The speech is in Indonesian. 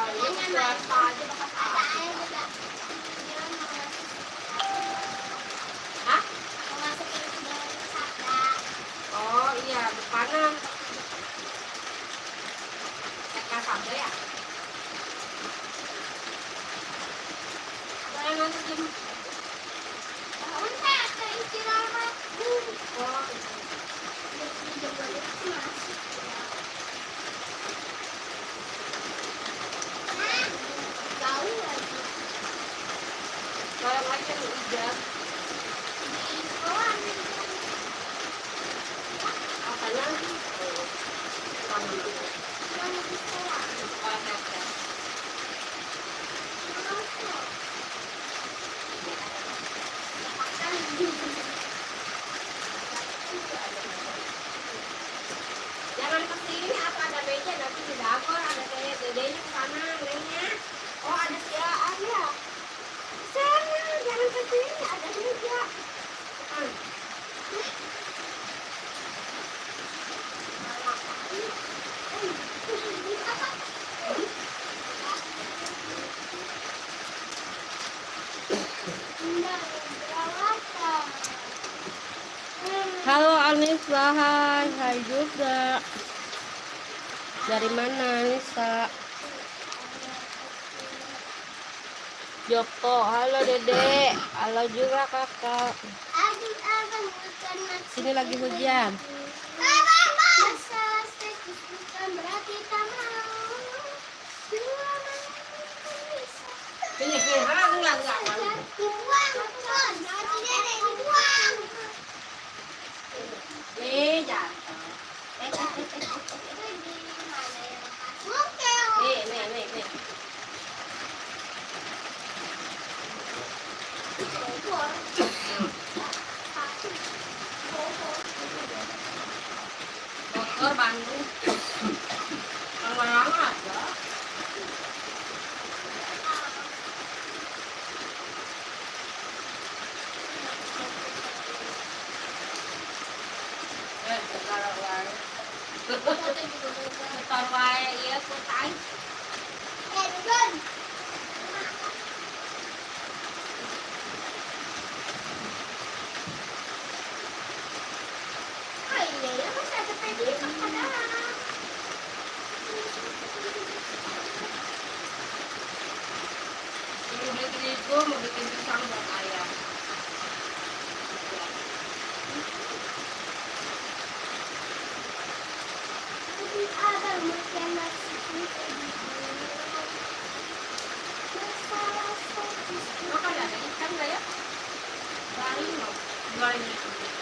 Hah? Oh iya, depanan. Kayak sabda ya? Saya nanti jam. Oh. Kalau lagi yang hujan. Apanya? Jangan kesini apa ada meja nanti di dapur ada dedenya ke sana nengnya. Oh ada si Aan ya. Sana jangan kesini ada meja. Halo Anissa, hai juga. Dari mana Anissa? Joko, halo Dede, halo juga kakak. Sini lagi hujan. Nih. Bogor, Bandung. Lama-lama aja. Segala wae. Setor wae ieu kutai. Mau beli terigu, mau bikin pisang buat ayam. Makan ada ikan nggak ya? Bali mau. Jualin itu.